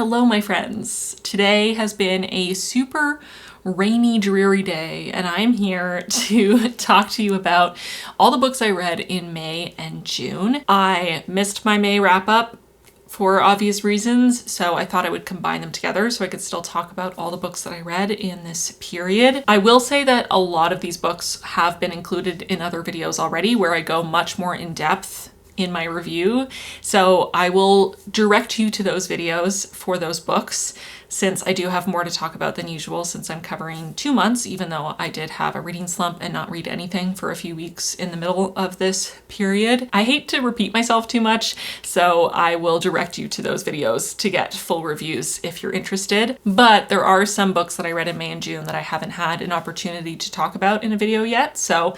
Hello, my friends. Today has been a super rainy, dreary day, and I'm here to talk to you about all the books I read in May and June. I missed my May wrap-up for obvious reasons, so I thought I would combine them together so I could still talk about all the books that I read in this period. I will say that a lot of these books have been included in other videos already where I go much more in depth in my review, so I will direct you to those videos for those books since I do have more to talk about than usual since I'm covering 2 months, even though I did have a reading slump and not read anything for a few weeks in the middle of this period. I hate to repeat myself too much, so I will direct you to those videos to get full reviews if you're interested. But there are some books that I read in May and June that I haven't had an opportunity to talk about in a video yet, so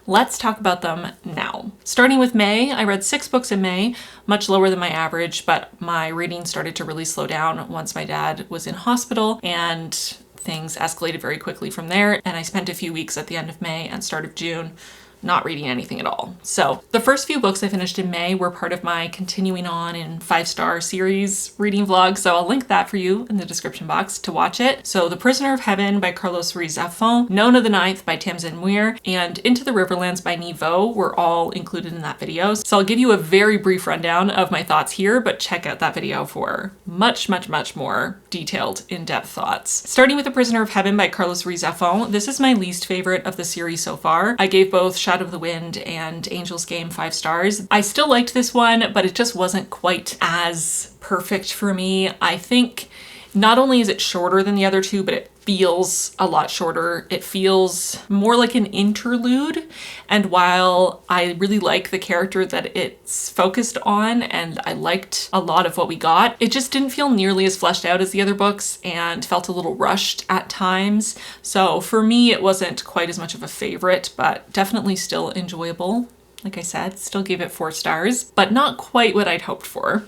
let's talk about them now. Starting with May, I read 6 books in May, much lower than my average, but my reading started to really slow down once my dad was in hospital and things escalated very quickly from there. And I spent a few weeks at the end of May and start of June not reading anything at all. So the first few books I finished in May were part of my continuing on in 5-star series reading vlog, so I'll link that for you in the description box to watch it. So The Prisoner of Heaven by Carlos Ruiz-Zafón, Nona the Ninth by Tamsin Muir, and Into the Riverlands by Niveau were all included in that video. So I'll give you a very brief rundown of my thoughts here, but check out that video for much more detailed, in-depth thoughts. Starting with The Prisoner of Heaven by Carlos Ruiz-Zafón, this is my least favorite of the series so far. I gave both Shadow of the Wind and Angel's Game 5 stars. I still liked this one, but it just wasn't quite as perfect for me. I think not only is it shorter than the other two, but it feels a lot shorter. It feels more like an interlude. And while I really like the character that it's focused on, and I liked a lot of what we got, it just didn't feel nearly as fleshed out as the other books and felt a little rushed at times. So for me, it wasn't quite as much of a favorite, but definitely still enjoyable. Like I said, still gave it 4 stars, but not quite what I'd hoped for.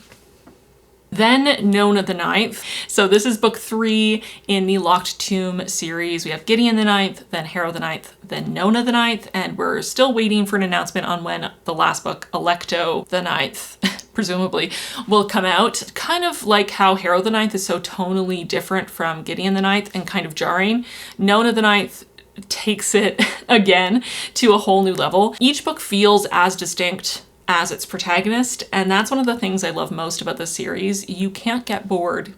Then Nona the Ninth. So this is book 3 in the Locked Tomb series. We have Gideon the Ninth, then Harrow the Ninth, then Nona the Ninth, and we're still waiting for an announcement on when the last book, Alecto the Ninth, presumably, will come out. Kind of like how Harrow the Ninth is so tonally different from Gideon the Ninth and kind of jarring, Nona the Ninth takes it again to a whole new level. Each book feels as distinct as its protagonist, and that's one of the things I love most about this series. You can't get bored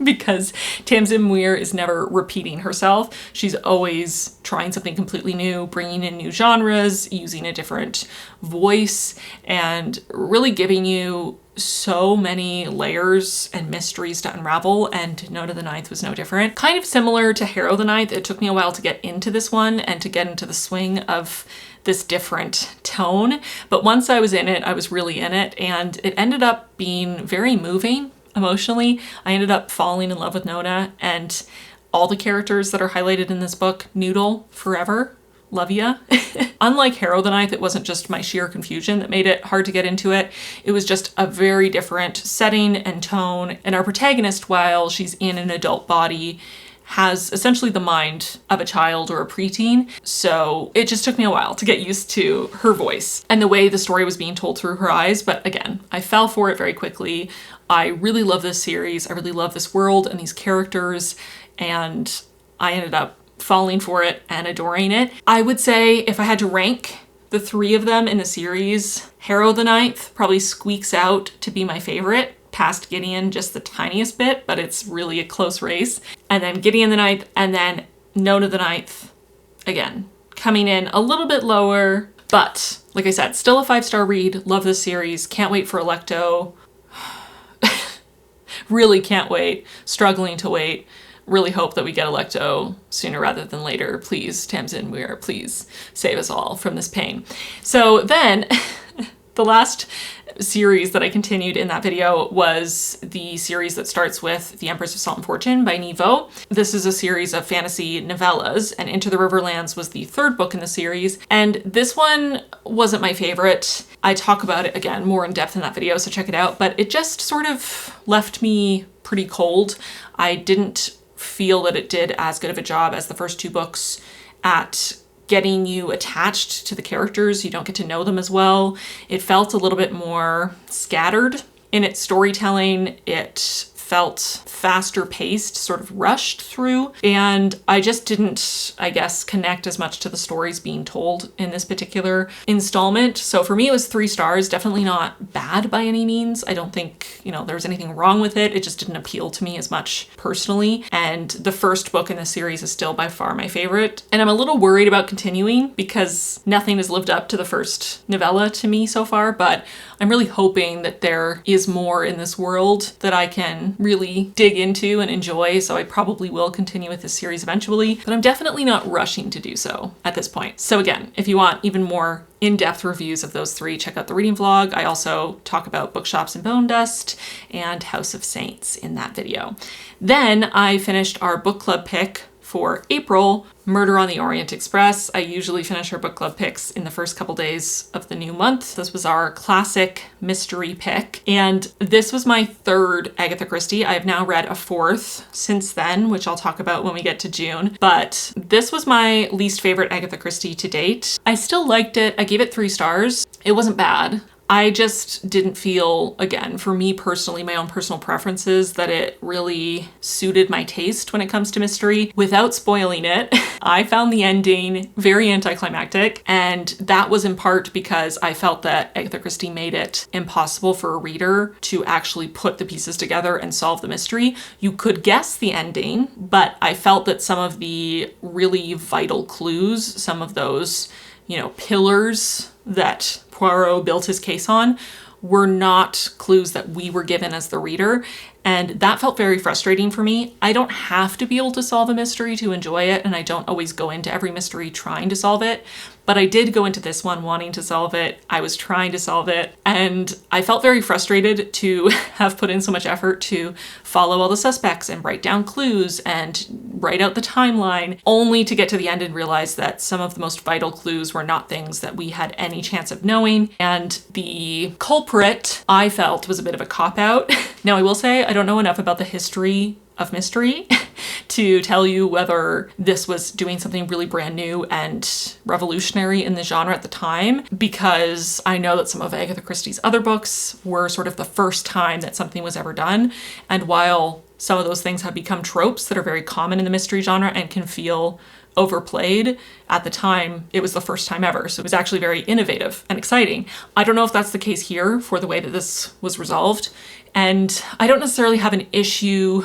because Tamsin Muir is never repeating herself. She's always trying something completely new, bringing in new genres, using a different voice, and really giving you so many layers and mysteries to unravel, and Nona the Ninth was no different. Kind of similar to Harrow the Ninth, it took me a while to get into this one and to get into the swing of this different tone, but once I was in it, I was really in it, and it ended up being very moving emotionally. I ended up falling in love with Nona and all the characters that are highlighted in this book. Noodle, forever. Love ya. Unlike Harrow the Ninth, it wasn't just my sheer confusion that made it hard to get into it. It was just a very different setting and tone, and our protagonist, while she's in an adult body, has essentially the mind of a child or a preteen. So it just took me a while to get used to her voice and the way the story was being told through her eyes. But again, I fell for it very quickly. I really love this series. I really love this world and these characters, and I ended up falling for it and adoring it. I would say if I had to rank the 3 of them in the series, Harrow the Ninth probably squeaks out to be my favorite, past Gideon just the tiniest bit, but it's really a close race. And then Gideon the Ninth, and then Nona the Ninth, again, coming in a little bit lower, but like I said, still a 5-star read. Love this series. Can't wait for Alecto. Really can't wait. Struggling to wait. Really hope that we get Alecto sooner rather than later. Please, Tamsin Muir, please save us all from this pain. So then, the last series that I continued in that video was the series that starts with The Empress of Salt and Fortune by Niveau. This is a series of fantasy novellas, and Into the Riverlands was the 3rd book in the series, and this one wasn't my favorite. I talk about it again more in depth in that video, so check it out, but it just sort of left me pretty cold. I didn't feel that it did as good of a job as the first 2 books at getting you attached to the characters. You don't get to know them as well. It felt a little bit more scattered in its storytelling. It felt faster paced, sort of rushed through, and I just didn't, I guess, connect as much to the stories being told in this particular installment. So for me, it was 3 stars, definitely not bad by any means. I don't think, there was anything wrong with it. It just didn't appeal to me as much personally. And the first book in the series is still by far my favorite. And I'm a little worried about continuing because nothing has lived up to the first novella to me so far, but I'm really hoping that there is more in this world that I can really dig into and enjoy, so I probably will continue with this series eventually, but I'm definitely not rushing to do so at this point. So again, if you want even more in-depth reviews of those 3, check out the reading vlog. I also talk about Bookshops and Bone Dust and House of Saints in that video. Then I finished our book club pick for April, Murder on the Orient Express. I usually finish our book club picks in the first couple days of the new month. This was our classic mystery pick, and this was my 3rd Agatha Christie. I've now read a 4th since then, which I'll talk about when we get to June, but this was my least favorite Agatha Christie to date. I still liked it. I gave it 3 stars. It wasn't bad. I just didn't feel, again, for me personally, my own personal preferences, that it really suited my taste when it comes to mystery. Without spoiling it, I found the ending very anticlimactic, and that was in part because I felt that Agatha Christie made it impossible for a reader to actually put the pieces together and solve the mystery. You could guess the ending, but I felt that some of the really vital clues, some of those, pillars that Poirot built his case on, were not clues that we were given as the reader. And that felt very frustrating for me. I don't have to be able to solve a mystery to enjoy it, and I don't always go into every mystery trying to solve it, but I did go into this one wanting to solve it. I was trying to solve it, and I felt very frustrated to have put in so much effort to follow all the suspects and write down clues and write out the timeline, only to get to the end and realize that some of the most vital clues were not things that we had any chance of knowing, and the culprit, I felt, was a bit of a cop-out. Now, I will say, I don't know enough about the history of mystery to tell you whether this was doing something really brand new and revolutionary in the genre at the time, because I know that some of Agatha Christie's other books were sort of the first time that something was ever done. And while some of those things have become tropes that are very common in the mystery genre and can feel overplayed, at the time it was the first time ever, so it was actually very innovative and exciting. I don't know if that's the case here for the way that this was resolved, and I don't necessarily have an issue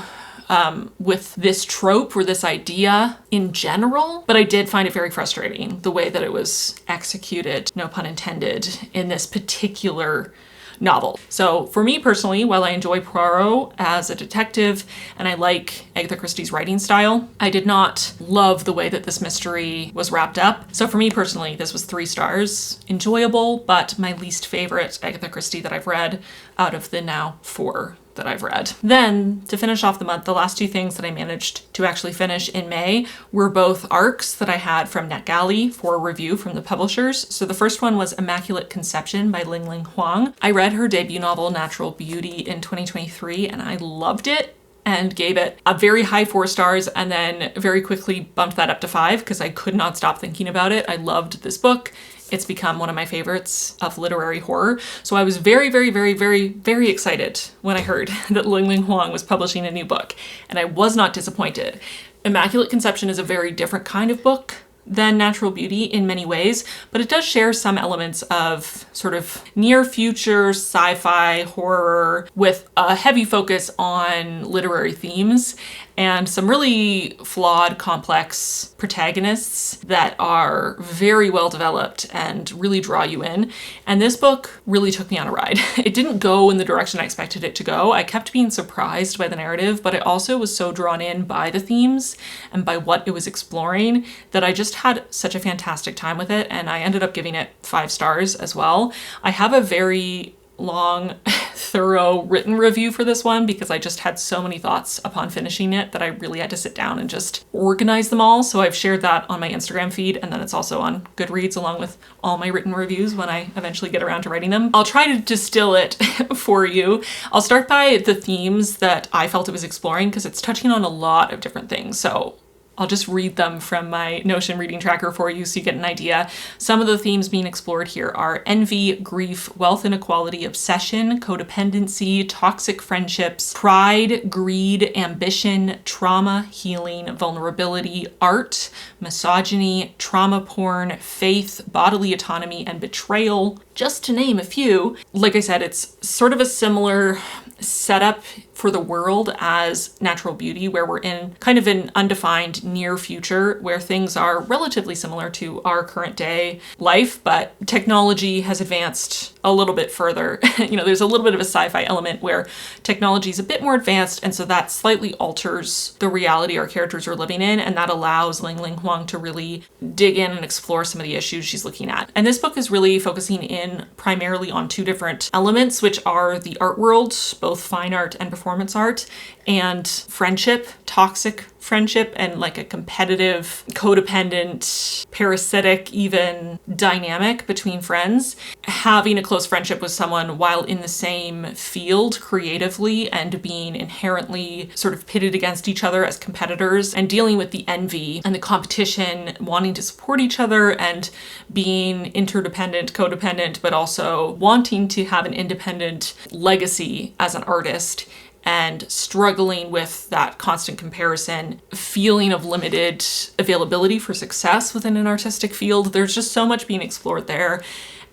with this trope or this idea in general, but I did find it very frustrating the way that it was executed, no pun intended, in this particular novel. So for me personally, while I enjoy Poirot as a detective and I like Agatha Christie's writing style, I did not love the way that this mystery was wrapped up. So for me personally, this was 3 stars. Enjoyable, but my least favorite Agatha Christie that I've read out of the now 4 that I've read. Then, to finish off the month, the last 2 things that I managed to actually finish in May were both arcs that I had from NetGalley for review from the publishers. So the first one was Immaculate Conception by Ling Ling Huang. I read her debut novel, Natural Beauty, in 2023, and I loved it and gave it a very high 4 stars, and then very quickly bumped that up to 5 because I could not stop thinking about it. I loved this book. It's become one of my favorites of literary horror. So I was very, very, very, very, very excited when I heard that Ling Ling Huang was publishing a new book, and I was not disappointed. Immaculate Conception is a very different kind of book than Natural Beauty in many ways, but it does share some elements of sort of near future sci-fi horror with a heavy focus on literary themes and some really flawed, complex protagonists that are very well developed and really draw you in. And this book really took me on a ride. It didn't go in the direction I expected it to go. I kept being surprised by the narrative, but I also was so drawn in by the themes and by what it was exploring that I just had such a fantastic time with it, and I ended up giving it 5 stars as well. I have a very long, thorough written review for this one because I just had so many thoughts upon finishing it that I really had to sit down and just organize them all. So I've shared that on my Instagram feed, and then it's also on Goodreads along with all my written reviews when I eventually get around to writing them. I'll try to distill it for you. I'll start by the themes that I felt it was exploring because it's touching on a lot of different things. So I'll just read them from my Notion reading tracker for you so you get an idea. Some of the themes being explored here are envy, grief, wealth inequality, obsession, codependency, toxic friendships, pride, greed, ambition, trauma, healing, vulnerability, art, misogyny, trauma porn, faith, bodily autonomy, and betrayal, just to name a few. Like I said, it's sort of a similar setup for the world as Natural Beauty, where we're in kind of an undefined near future where things are relatively similar to our current day life, but technology has advanced a little bit further. There's a little bit of a sci-fi element where technology is a bit more advanced, and so that slightly alters the reality our characters are living in, and that allows Ling Ling Huang to really dig in and explore some of the issues she's looking at. And this book is really focusing in primarily on two different elements, which are the art world, both fine art and performance art, and friendship, toxic friendship, and like a competitive, codependent, parasitic even dynamic between friends. Having a close friendship with someone while in the same field creatively and being inherently sort of pitted against each other as competitors, and dealing with the envy and the competition, wanting to support each other and being interdependent, codependent, but also wanting to have an independent legacy as an artist, and struggling with that constant comparison, feeling of limited availability for success within an artistic field. There's just so much being explored there,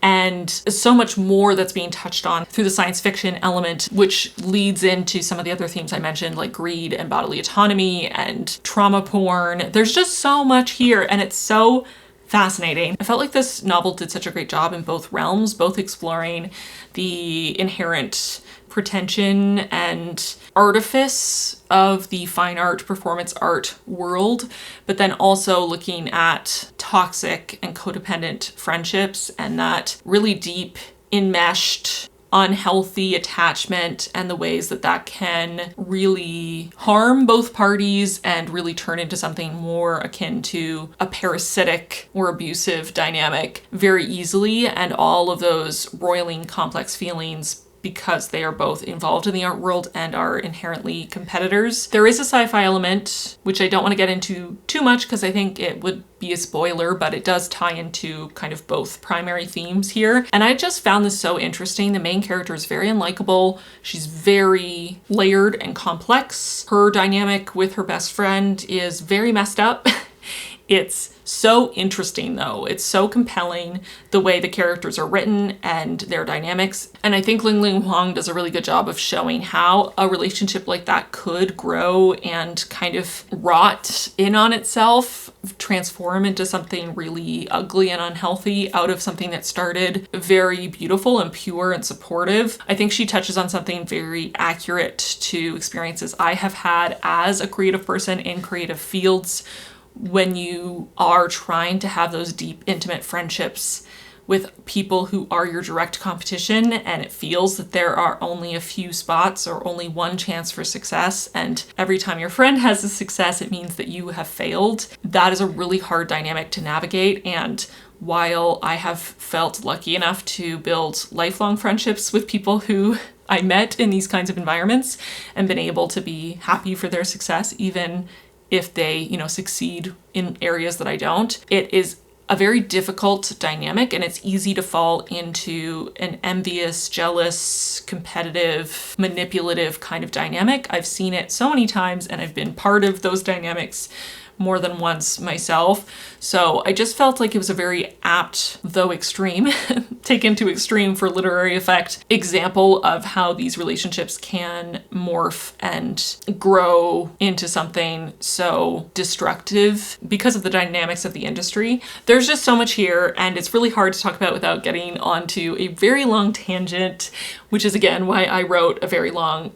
and so much more that's being touched on through the science fiction element, which leads into some of the other themes I mentioned, like greed and bodily autonomy and trauma porn. There's just so much here, and it's so fascinating. I felt like this novel did such a great job in both realms, both exploring the inherent pretension and artifice of the fine art, performance art world, but then also looking at toxic and codependent friendships and that really deep, enmeshed, unhealthy attachment, and the ways that that can really harm both parties and really turn into something more akin to a parasitic or abusive dynamic very easily, and all of those roiling complex feelings because they are both involved in the art world and are inherently competitors. There is a sci-fi element, which I don't want to get into too much because I think it would be a spoiler, but it does tie into kind of both primary themes here. And I just found this so interesting. The main character is very unlikable. She's very layered and complex. Her dynamic with her best friend is very messed up. It's so interesting though. It's so compelling the way the characters are written and their dynamics. And I think Ling Ling Huang does a really good job of showing how a relationship like that could grow and kind of rot in on itself, transform into something really ugly and unhealthy out of something that started very beautiful and pure and supportive. I think she touches on something very accurate to experiences I have had as a creative person in creative fields. When you are trying to have those deep, intimate friendships with people who are your direct competition, and it feels that there are only a few spots or only one chance for success, and every time your friend has a success, it means that you have failed. That is a really hard dynamic to navigate, and while I have felt lucky enough to build lifelong friendships with people who I met in these kinds of environments and been able to be happy for their success, even if they, succeed in areas that I don't. It is a very difficult dynamic, and it's easy to fall into an envious, jealous, competitive, manipulative kind of dynamic. I've seen it so many times, and I've been part of those dynamics more than once myself. So I just felt like it was a very apt, though extreme, taken to extreme for literary effect, example of how these relationships can morph and grow into something so destructive because of the dynamics of the industry. There's just so much here, and it's really hard to talk about without getting onto a very long tangent, which is again why I wrote a very long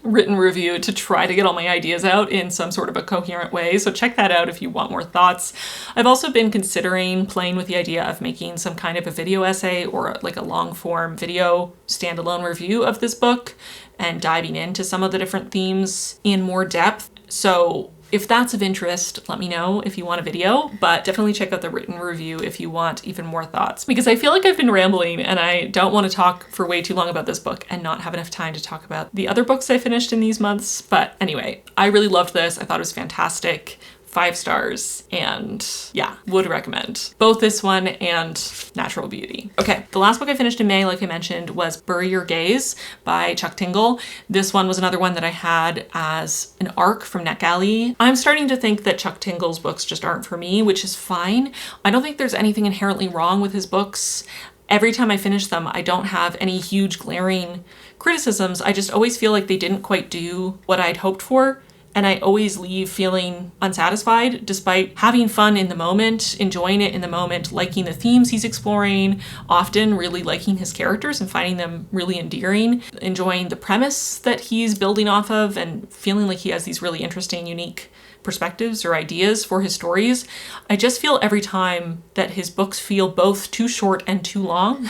written review to try to get all my ideas out in some sort of a coherent way. So check that out if you want more thoughts. I've also been considering playing with the idea of making some kind of a video essay or like a long form video standalone review of this book and diving into some of the different themes in more depth. So if that's of interest, let me know if you want a video, but definitely check out the written review if you want even more thoughts, because I feel like I've been rambling and I don't want to talk for way too long about this book and not have enough time to talk about the other books I finished in these months. But anyway, I really loved this. I thought it was fantastic. 5 stars, and yeah, would recommend both this one and Natural Beauty. Okay, the last book I finished in May, like I mentioned, was Bury Your Gaze by Chuck Tingle. This one was another one that I had as an ARC from NetGalley. I'm starting to think that Chuck Tingle's books just aren't for me, which is fine. I don't think there's anything inherently wrong with his books. Every time I finish them, I don't have any huge glaring criticisms. I just always feel like they didn't quite do what I'd hoped for. And I always leave feeling unsatisfied despite having fun in the moment, enjoying it in the moment, liking the themes he's exploring, often really liking his characters and finding them really endearing, enjoying the premise that he's building off of and feeling like he has these really interesting, unique perspectives or ideas for his stories. I just feel every time that his books feel both too short and too long.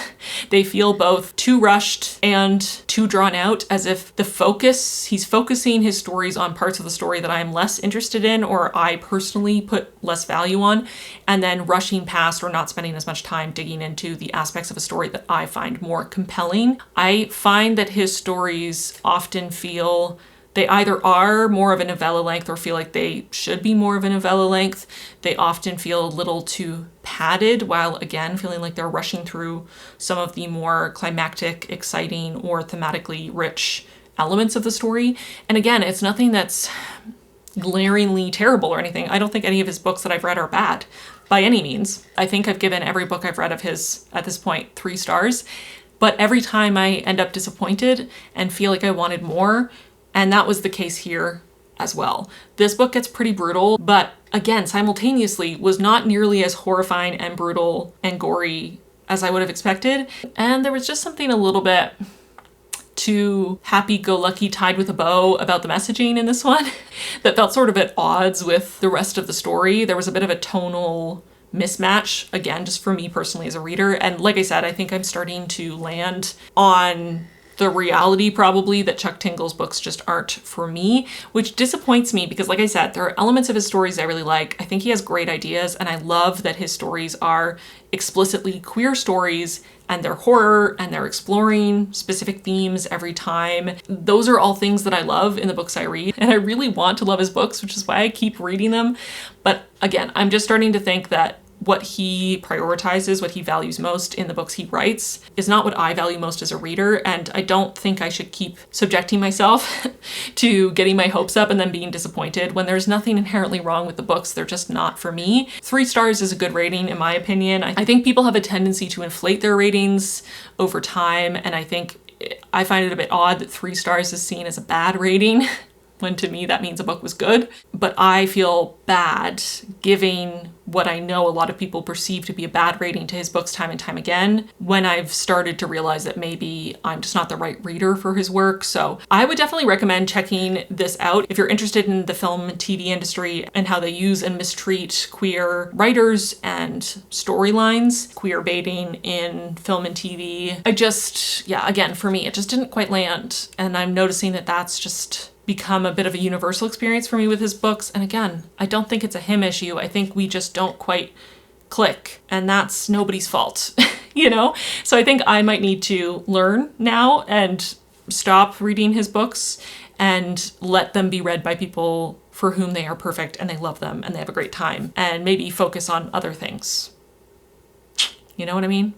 They feel both too rushed and too drawn out, as if he's focusing his stories on parts of the story that I'm less interested in or I personally put less value on, and then rushing past or not spending as much time digging into the aspects of a story that I find more compelling. I find that his stories often feel they either are more of a novella length or feel like they should be more of a novella length. They often feel a little too padded, while again feeling like they're rushing through some of the more climactic, exciting, or thematically rich elements of the story. And again, it's nothing that's glaringly terrible or anything. I don't think any of his books that I've read are bad by any means. I think I've given every book I've read of his at this point 3 stars. But every time I end up disappointed and feel like I wanted more, and that was the case here as well. This book gets pretty brutal, but again, simultaneously was not nearly as horrifying and brutal and gory as I would have expected. And there was just something a little bit too happy-go-lucky tied with a bow about the messaging in this one that felt sort of at odds with the rest of the story. There was a bit of a tonal mismatch, again, just for me personally as a reader. And like I said, I think I'm starting to land on the reality probably that Chuck Tingle's books just aren't for me, which disappoints me because like I said, there are elements of his stories I really like. I think he has great ideas, and I love that his stories are explicitly queer stories and they're horror and they're exploring specific themes every time. Those are all things that I love in the books I read, and I really want to love his books, which is why I keep reading them. But again, I'm just starting to think that what he prioritizes, what he values most in the books he writes, is not what I value most as a reader, and I don't think I should keep subjecting myself to getting my hopes up and then being disappointed when there's nothing inherently wrong with the books. They're just not for me. 3 stars is a good rating in my opinion. I think people have a tendency to inflate their ratings over time, and I find it a bit odd that 3 stars is seen as a bad rating when to me that means a book was good. But I feel bad giving what I know a lot of people perceive to be a bad rating to his books time and time again when I've started to realize that maybe I'm just not the right reader for his work. So I would definitely recommend checking this out if you're interested in the film and TV industry and how they use and mistreat queer writers and storylines, queer baiting in film and TV. Again, for me, it just didn't quite land. And I'm noticing that that's just become a bit of a universal experience for me with his books. And again, I don't think it's a him issue. I think we just don't quite click, and that's nobody's fault, you know? So I think I might need to learn now and stop reading his books and let them be read by people for whom they are perfect and they love them and they have a great time, and maybe focus on other things. You know what I mean?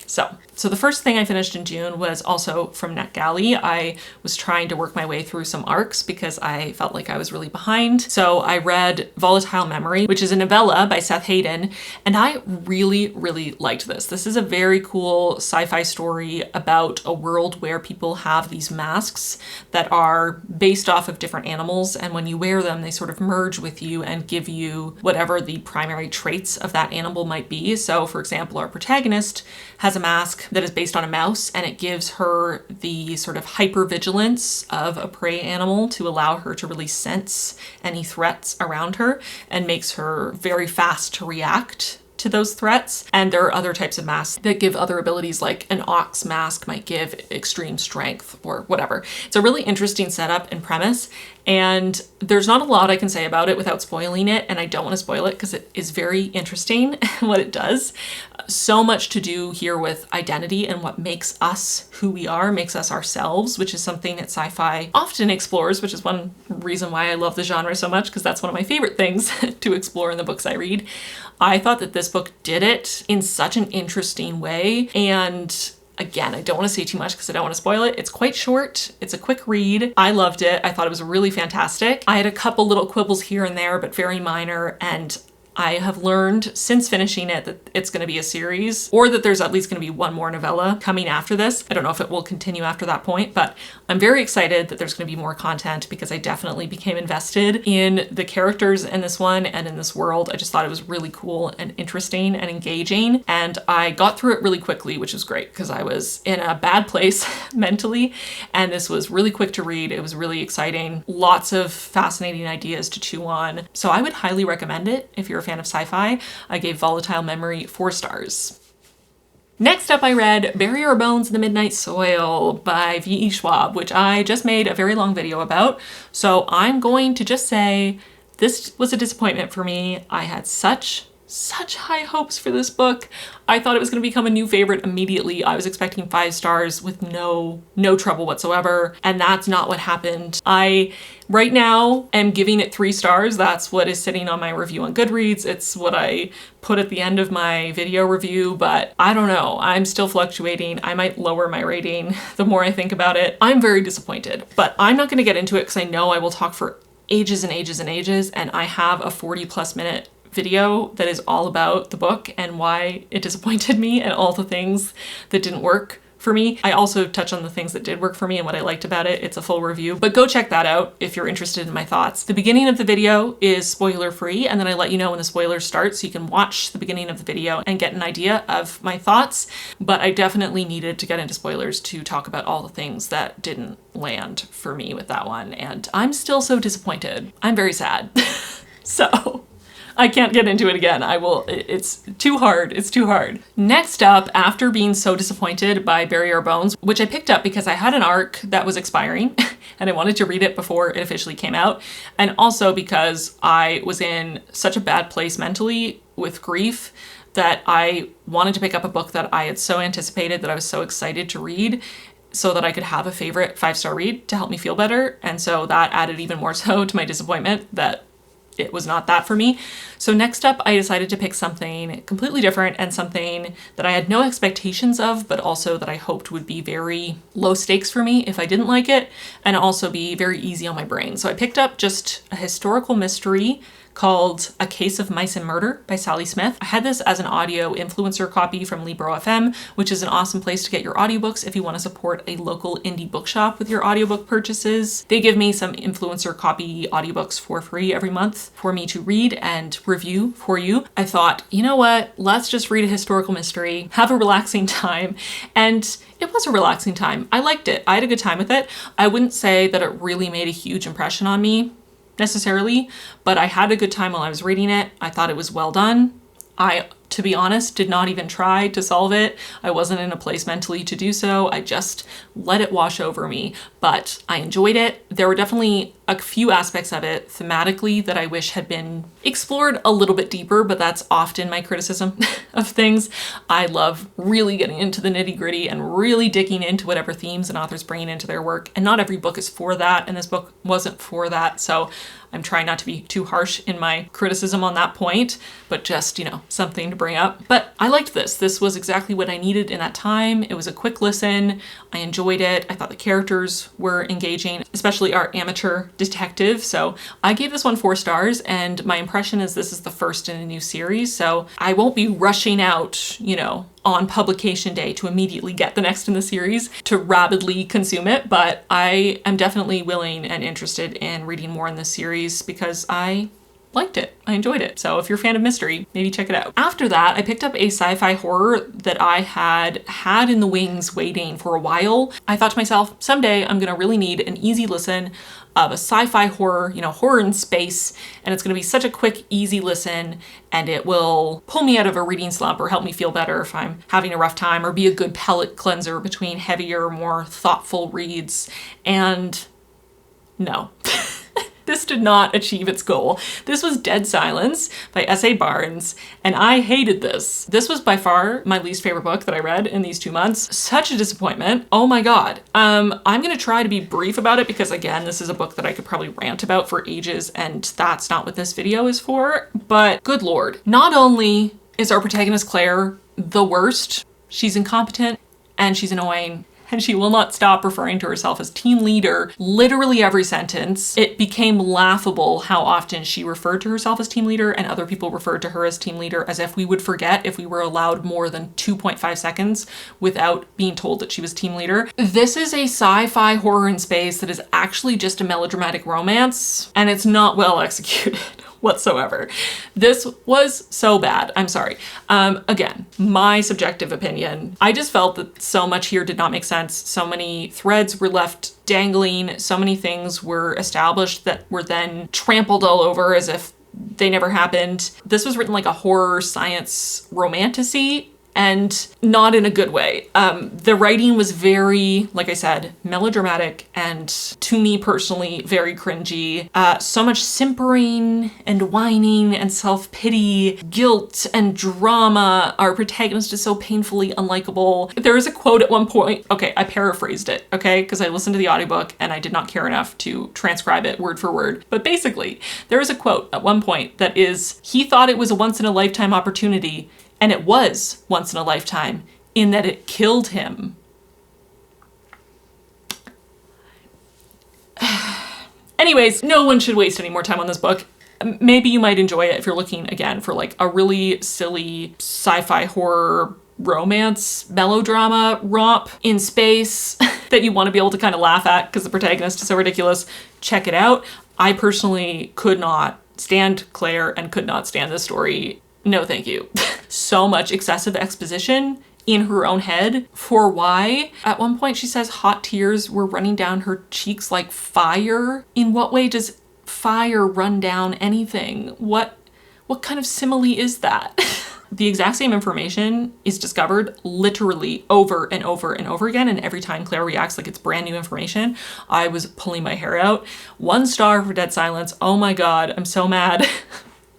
So the first thing I finished in June was also from NetGalley. I was trying to work my way through some arcs because I felt like I was really behind. So I read Volatile Memory, which is a novella by Seth Hayden, and I really, really liked this. This is a very cool sci-fi story about a world where people have these masks that are based off of different animals, and when you wear them, they sort of merge with you and give you whatever the primary traits of that animal might be. So for example, our protagonist has a mask that is based on a mouse, and it gives her the sort of hypervigilance of a prey animal to allow her to really sense any threats around her and makes her very fast to react to those threats. And there are other types of masks that give other abilities, like an ox mask might give extreme strength or whatever. It's a really interesting setup and premise. And there's not a lot I can say about it without spoiling it, and I don't want to spoil it because it is very interesting what it does. So much to do here with identity and what makes us who we are, makes us ourselves, which is something that sci-fi often explores, which is one reason why I love the genre so much, because that's one of my favorite things to explore in the books I read. I thought that this book did it in such an interesting way, and again, I don't want to say too much because I don't want to spoil it. It's quite short. It's a quick read. I loved it. I thought it was really fantastic. I had a couple little quibbles here and there, but very minor, and I have learned since finishing it that it's going to be a series, or that there's at least going to be one more novella coming after this. I don't know if it will continue after that point, but I'm very excited that there's going to be more content because I definitely became invested in the characters in this one and in this world. I just thought it was really cool and interesting and engaging, and I got through it really quickly, which was great because I was in a bad place mentally, and this was really quick to read. It was really exciting. Lots of fascinating ideas to chew on. So I would highly recommend it if you're a fan of sci-fi. I gave Volatile Memory 4 stars. Next up, I read Bury Our Bones in the Midnight Soil by V.E. Schwab, which I just made a very long video about. So I'm going to just say this was a disappointment for me. I had such high hopes for this book. I thought it was going to become a new favorite immediately. I was expecting 5 stars with no trouble whatsoever, and that's not what happened. I right now am giving it 3 stars. That's what is sitting on my review on Goodreads. It's what I put at the end of my video review, but I don't know. I'm still fluctuating. I might lower my rating the more I think about it. I'm very disappointed, but I'm not going to get into it because I know I will talk for ages and ages and ages, and I have a 40+ minute video that is all about the book and why it disappointed me and all the things that didn't work for me. I also touch on the things that did work for me and what I liked about it. It's a full review, but go check that out if you're interested in my thoughts. The beginning of the video is spoiler free, and then I let you know when the spoilers start so you can watch the beginning of the video and get an idea of my thoughts. But I definitely needed to get into spoilers to talk about all the things that didn't land for me with that one, and I'm still so disappointed. I'm very sad. So I can't get into it again. It's too hard. It's too hard. Next up, after being so disappointed by Bury Our Bones, which I picked up because I had an arc that was expiring and I wanted to read it before it officially came out, and also because I was in such a bad place mentally with grief that I wanted to pick up a book that I had so anticipated, that I was so excited to read, so that I could have a favorite 5-star read to help me feel better. And so that added even more so to my disappointment that it was not that for me. So next up, I decided to pick something completely different and something that I had no expectations of, but also that I hoped would be very low stakes for me if I didn't like it, and also be very easy on my brain. So I picked up just a historical mystery called A Case of Mice and Murder by Sally Smith. I had this as an audio influencer copy from Libro FM, which is an awesome place to get your audiobooks if you want to support a local indie bookshop with your audiobook purchases. They give me some influencer copy audiobooks for free every month for me to read and review for you. I thought, you know what? Let's just read a historical mystery, have a relaxing time. And it was a relaxing time. I liked it. I had a good time with it. I wouldn't say that it really made a huge impression on me necessarily, but I had a good time while I was reading it. I thought it was well done. I, to be honest, did not even try to solve it. I wasn't in a place mentally to do so. I just let it wash over me, but I enjoyed it. There were definitely a few aspects of it thematically that I wish had been explored a little bit deeper, but that's often my criticism of things. I love really getting into the nitty-gritty and really digging into whatever themes and authors bring into their work, and not every book is for that, and this book wasn't for that, so I'm trying not to be too harsh in my criticism on that point, but just, something to bring up. But I liked this. This was exactly what I needed in that time. It was a quick listen. I enjoyed it. I thought the characters were engaging, especially our amateur detective. So I gave this one 4 stars, and my impression is this is the first in a new series. So I won't be rushing out, on publication day to immediately get the next in the series to rapidly consume it, but I am definitely willing and interested in reading more in this series because I liked it. I enjoyed it. So if you're a fan of mystery, maybe check it out. After that, I picked up a sci-fi horror that I had in the wings waiting for a while. I thought to myself, someday I'm gonna really need an easy listen of a sci-fi horror, horror in space, and it's gonna be such a quick, easy listen, and it will pull me out of a reading slump or help me feel better if I'm having a rough time, or be a good palate cleanser between heavier, more thoughtful reads. And no. This did not achieve its goal. This was Dead Silence by S.A. Barnes, and I hated this. This was by far my least favorite book that I read in these 2 months. Such a disappointment. Oh my god. I'm gonna try to be brief about it because, again, this is a book that I could probably rant about for ages, and that's not what this video is for. But good lord. Not only is our protagonist Claire the worst, she's incompetent and she's annoying, and she will not stop referring to herself as team leader literally every sentence. It became laughable how often she referred to herself as team leader and other people referred to her as team leader, as if we would forget if we were allowed more than 2.5 seconds without being told that she was team leader. This is a sci-fi horror in space that is actually just a melodramatic romance, and it's not well executed whatsoever. This was so bad. I'm sorry. Again, my subjective opinion. I just felt that so much here did not make sense. So many threads were left dangling. So many things were established that were then trampled all over as if they never happened. This was written like a horror science romantasy, and not in a good way. The writing was very, like I said, melodramatic and, to me personally, very cringy. So much simpering and whining and self-pity, guilt and drama. Our protagonist is so painfully unlikable. There is a quote at one point, okay, I paraphrased it, okay, because I listened to the audiobook and I did not care enough to transcribe it word for word. But basically, there is a quote at one point that is, he thought it was a once-in-a-lifetime opportunity, and it was once in a lifetime in that it killed him. Anyways, no one should waste any more time on this book. Maybe you might enjoy it if you're looking, again, for like a really silly sci-fi horror romance melodrama romp in space that you want to be able to kind of laugh at because the protagonist is so ridiculous. Check it out. I personally could not stand Claire and could not stand this story. No, thank you. So much excessive exposition in her own head for why. At one point she says hot tears were running down her cheeks like fire. In what way does fire run down anything? What kind of simile is that? The exact same information is discovered literally over and over and over again, and every time Claire reacts like it's brand new information, I was pulling my hair out. 1 star for Dead Silence. Oh my god, I'm so mad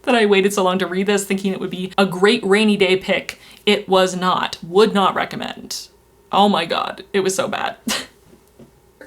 that I waited so long to read this thinking it would be a great rainy day pick. It was not. Would not recommend. Oh my god, it was so bad.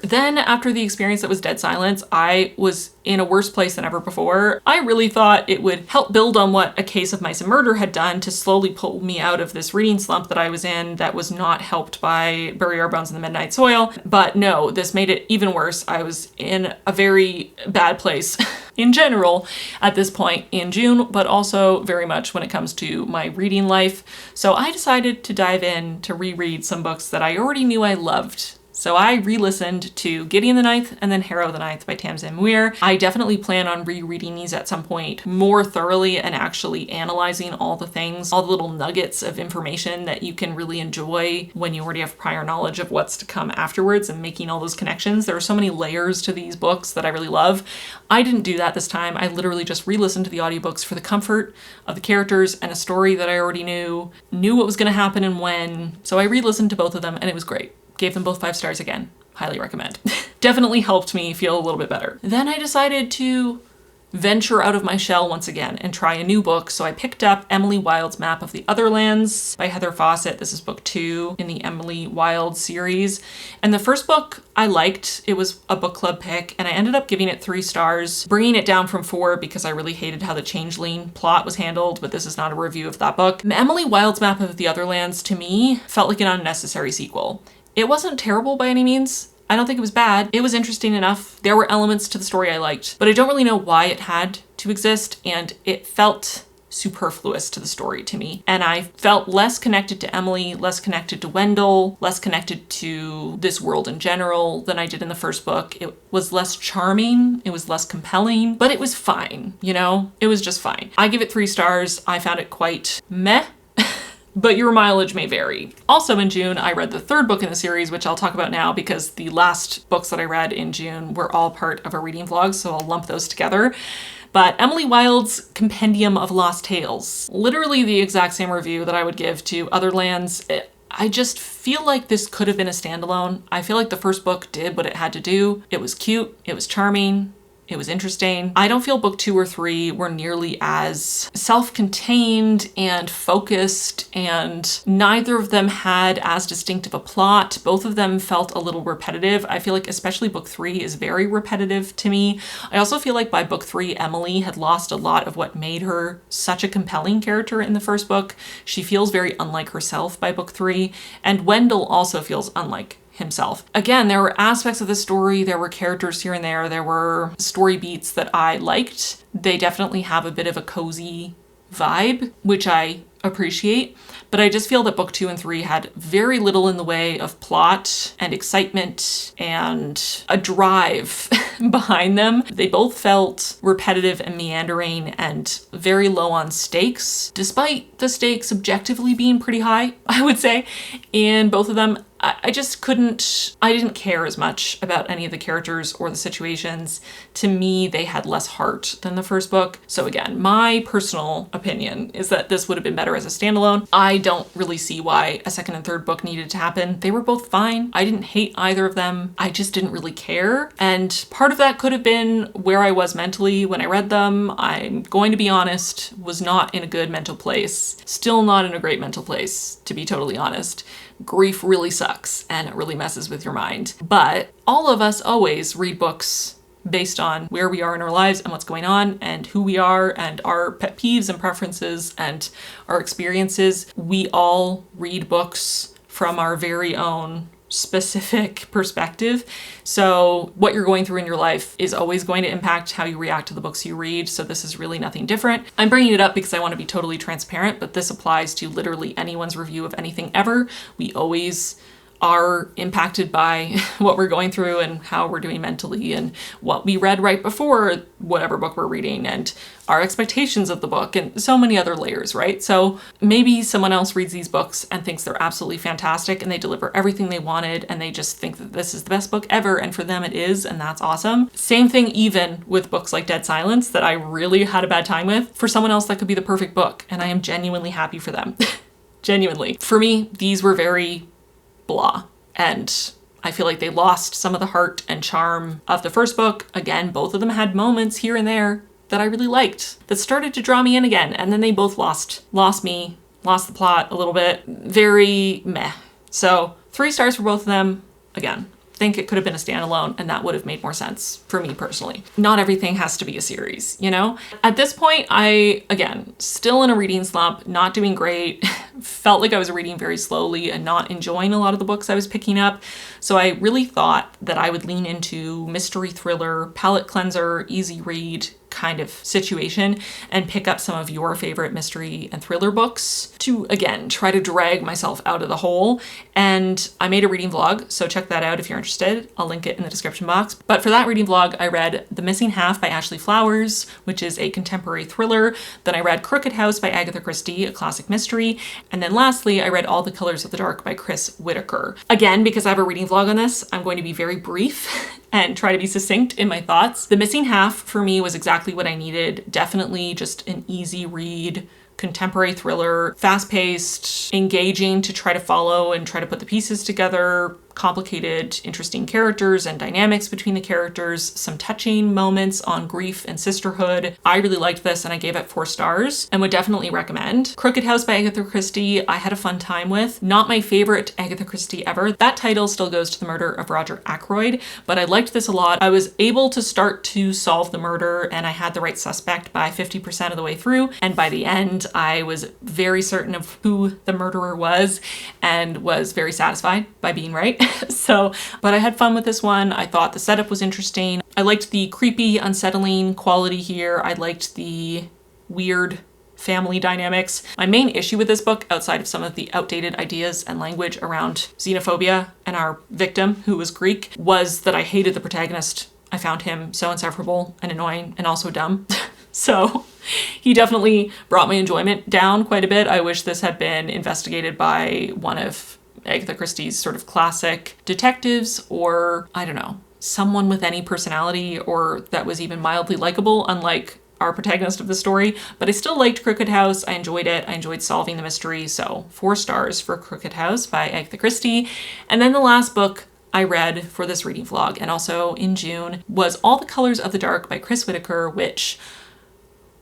Then after the experience that was Dead Silence, I was in a worse place than ever before. I really thought it would help build on what A Case of Mice and Murder had done to slowly pull me out of this reading slump that I was in that was not helped by Bury Our Bones in the Midnight Soil. But no, this made it even worse. I was in a very bad place in general at this point in June, but also very much when it comes to my reading life. So I decided to dive in to reread some books that I already knew I loved. So I re-listened to Gideon the Ninth and then Harrow the Ninth by Tamsin Muir. I definitely plan on rereading these at some point more thoroughly and actually analyzing all the things, all the little nuggets of information that you can really enjoy when you already have prior knowledge of what's to come afterwards and making all those connections. There are so many layers to these books that I really love. I didn't do that this time. I literally just re-listened to the audiobooks for the comfort of the characters and a story that I already knew what was going to happen and when. So I re-listened to both of them and it was great. Gave them both 5 stars again. Highly recommend. Definitely helped me feel a little bit better. Then I decided to venture out of my shell once again and try a new book. So I picked up Emily Wilde's Map of the Otherlands by Heather Fawcett. This is book 2 in the Emily Wilde series. And the first book I liked. It was a book club pick and I ended up giving it 3 stars, bringing it down from 4 because I really hated how the changeling plot was handled, but this is not a review of that book. Emily Wilde's Map of the Otherlands to me felt like an unnecessary sequel. It wasn't terrible by any means. I don't think it was bad. It was interesting enough. There were elements to the story I liked, but I don't really know why it had to exist, and it felt superfluous to the story to me. And I felt less connected to Emily, less connected to Wendell, less connected to this world in general than I did in the first book. It was less charming, it was less compelling, but it was fine, you know? It was just fine. I give it 3 stars. I found it quite meh. But your mileage may vary. Also in June, I read the 3rd book in the series, which I'll talk about now because the last books that I read in June were all part of a reading vlog, so I'll lump those together. But Emily Wilde's Compendium of Lost Tales. Literally the exact same review that I would give to Otherlands. I just feel like this could have been a standalone. I feel like the first book did what it had to do. It was cute, it was charming, It was interesting. I don't feel book 2 or 3 were nearly as self-contained and focused, and neither of them had as distinctive a plot. Both of them felt a little repetitive. I feel like especially book 3 is very repetitive to me. I also feel like by book 3, Emily had lost a lot of what made her such a compelling character in the first book. She feels very unlike herself by book 3, and Wendell also feels unlike himself. Again, there were aspects of the story, there were characters here and there were story beats that I liked. They definitely have a bit of a cozy vibe, which I appreciate, but I just feel that book 2 and 3 had very little in the way of plot and excitement and a drive behind them. They both felt repetitive and meandering and very low on stakes, despite the stakes objectively being pretty high, I would say, in both of them. I didn't care as much about any of the characters or the situations. To me, they had less heart than the first book. So again, my personal opinion is that this would have been better as a standalone. I don't really see why a second and third book needed to happen. They were both fine. I didn't hate either of them. I just didn't really care. And part of that could have been where I was mentally when I read them. I'm going to be honest, was not in a good mental place. Still not in a great mental place, to be totally honest. Grief really sucks and it really messes with your mind. But all of us always read books based on where we are in our lives and what's going on and who we are and our pet peeves and preferences and our experiences. We all read books from our very own specific perspective. So what you're going through in your life is always going to impact how you react to the books you read. So this is really nothing different. I'm bringing it up because I want to be totally transparent, but this applies to literally anyone's review of anything ever. We always are impacted by what we're going through and how we're doing mentally and what we read right before whatever book we're reading and our expectations of the book and so many other layers, right? So maybe someone else reads these books and thinks they're absolutely fantastic and they deliver everything they wanted and they just think that this is the best book ever, and for them it is, and that's awesome. Same thing even with books like Dead Silence that I really had a bad time with. For someone else that could be the perfect book, and I am genuinely happy for them. Genuinely. For me, these were very blah. And I feel like they lost some of the heart and charm of the first book. Again, both of them had moments here and there that I really liked, that started to draw me in again. And then they both lost me, lost the plot a little bit. Very meh. So 3 stars for both of them. Again, think it could have been a standalone and that would have made more sense for me personally. Not everything has to be a series, you know? At this point, again, still in a reading slump, not doing great, felt like I was reading very slowly and not enjoying a lot of the books I was picking up. So I really thought that I would lean into mystery thriller, palate cleanser, easy read kind of situation and pick up some of your favorite mystery and thriller books to, again, try to drag myself out of the hole. And I made a reading vlog, so check that out if you're interested. I'll link it in the description box. But for that reading vlog, I read The Missing Half by Ashley Flowers, which is a contemporary thriller. Then I read Crooked House by Agatha Christie, a classic mystery. And then lastly, I read All the Colors of the Dark by Chris Whitaker. Again, because I have a reading vlog on this, I'm going to be very brief and try to be succinct in my thoughts. The Missing Half for me was exactly what I needed. Definitely just an easy read, contemporary thriller, fast-paced, engaging to try to follow and try to put the pieces together, complicated, interesting characters and dynamics between the characters, some touching moments on grief and sisterhood. I really liked this and I gave it 4 stars and would definitely recommend. Crooked House by Agatha Christie, I had a fun time with. Not my favorite Agatha Christie ever. That title still goes to The Murder of Roger Ackroyd, but I liked this a lot. I was able to start to solve the murder and I had the right suspect by 50% of the way through, and by the end I was very certain of who the murderer was and was very satisfied by being right. But I had fun with this one. I thought the setup was interesting. I liked the creepy, unsettling quality here. I liked the weird family dynamics. My main issue with this book, outside of some of the outdated ideas and language around xenophobia and our victim, who was Greek, was that I hated the protagonist. I found him so insufferable and annoying and also dumb. So he definitely brought my enjoyment down quite a bit. I wish this had been investigated by one of Agatha Christie's sort of classic detectives, or I don't know, someone with any personality or that was even mildly likable, unlike our protagonist of the story. But I still liked Crooked House. I enjoyed it. I enjoyed solving the mystery. So 4 stars for Crooked House by Agatha Christie. And then the last book I read for this reading vlog and also in June was All the Colors of the Dark by Chris Whitaker, which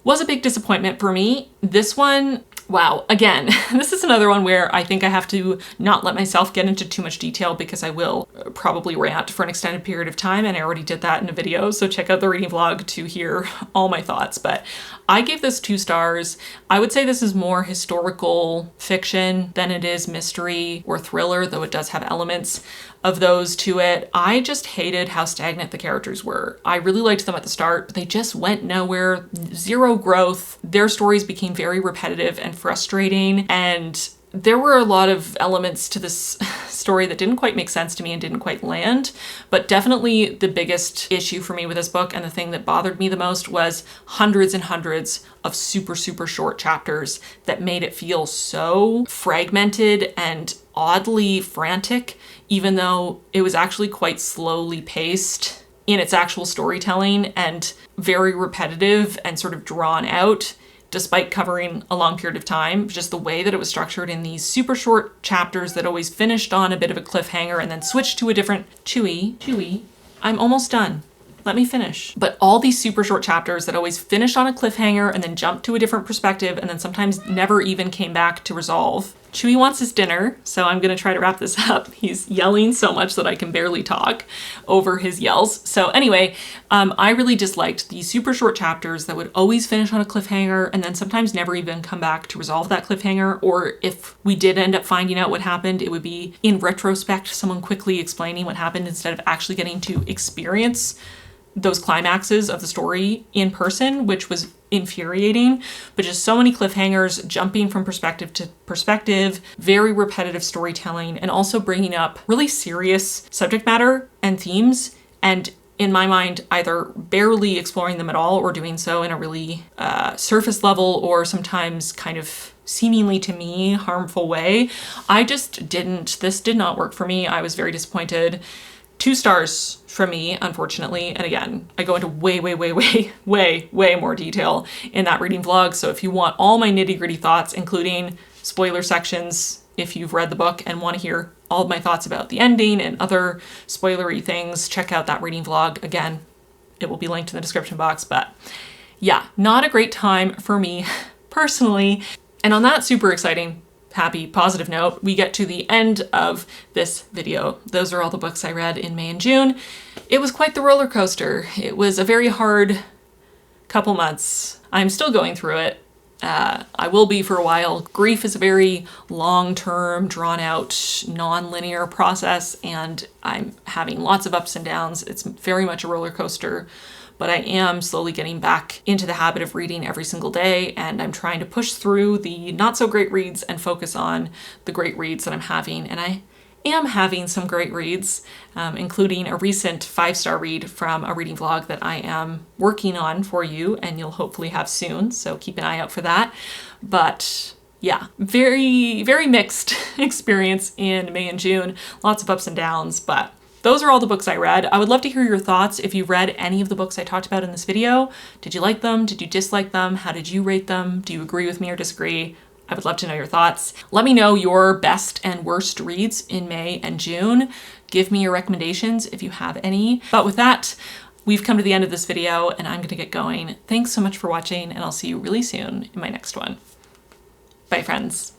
was a big disappointment for me. This one, wow, again, this is another one where I think I have to not let myself get into too much detail because I will probably rant for an extended period of time, and I already did that in a video, so check out the reading vlog to hear all my thoughts. But I gave this 2 stars. I would say this is more historical fiction than it is mystery or thriller, though it does have elements of those to it. I just hated how stagnant the characters were. I really liked them at the start, but they just went nowhere, zero growth. Their stories became very repetitive and frustrating, and there were a lot of elements to this story that didn't quite make sense to me and didn't quite land, but definitely the biggest issue for me with this book and the thing that bothered me the most was hundreds and hundreds of super short chapters that made it feel so fragmented and oddly frantic, even though it was actually quite slowly paced in its actual storytelling and very repetitive and sort of drawn out, despite covering a long period of time. Just the way that it was structured in these super short chapters that always finished on a bit of a cliffhanger and then switched to a different... Chewy, I'm almost done. Let me finish. But all these super short chapters that always finished on a cliffhanger and then jumped to a different perspective and then sometimes never even came back to resolve. Chewy wants his dinner, so I'm gonna try to wrap this up. He's yelling so much that I can barely talk over his yells. So anyway, I really disliked these super short chapters that would always finish on a cliffhanger and then sometimes never even come back to resolve that cliffhanger. Or if we did end up finding out what happened, it would be in retrospect, someone quickly explaining what happened instead of actually getting to experience those climaxes of the story in person, which was infuriating. But just so many cliffhangers, jumping from perspective to perspective, very repetitive storytelling, and also bringing up really serious subject matter and themes, and in my mind, either barely exploring them at all or doing so in a really surface level or sometimes kind of seemingly to me harmful way. This did not work for me. I was very disappointed. 2 stars from me, unfortunately. And again, I go into way more detail in that reading vlog. So if you want all my nitty-gritty thoughts, including spoiler sections, if you've read the book and want to hear all of my thoughts about the ending and other spoilery things, check out that reading vlog. Again, it will be linked in the description box. But yeah, not a great time for me personally. And on that super exciting, happy, positive note, we get to the end of this video. Those are all the books I read in May and June. It was quite the roller coaster. It was a very hard couple months. I'm still going through it. I will be for a while. Grief is a very long-term, drawn-out, non-linear process, and I'm having lots of ups and downs. It's very much a roller coaster. But I am slowly getting back into the habit of reading every single day, and I'm trying to push through the not so great reads and focus on the great reads that I'm having. And I am having some great reads, including a recent 5-star read from a reading vlog that I am working on for you, and you'll hopefully have soon, so keep an eye out for that. But yeah, very mixed experience in May and June, lots of ups and downs, but those are all the books I read. I would love to hear your thoughts if you read any of the books I talked about in this video. Did you like them? Did you dislike them? How did you rate them? Do you agree with me or disagree? I would love to know your thoughts. Let me know your best and worst reads in May and June. Give me your recommendations if you have any. But with that, we've come to the end of this video and I'm gonna get going. Thanks so much for watching, and I'll see you really soon in my next one. Bye, friends.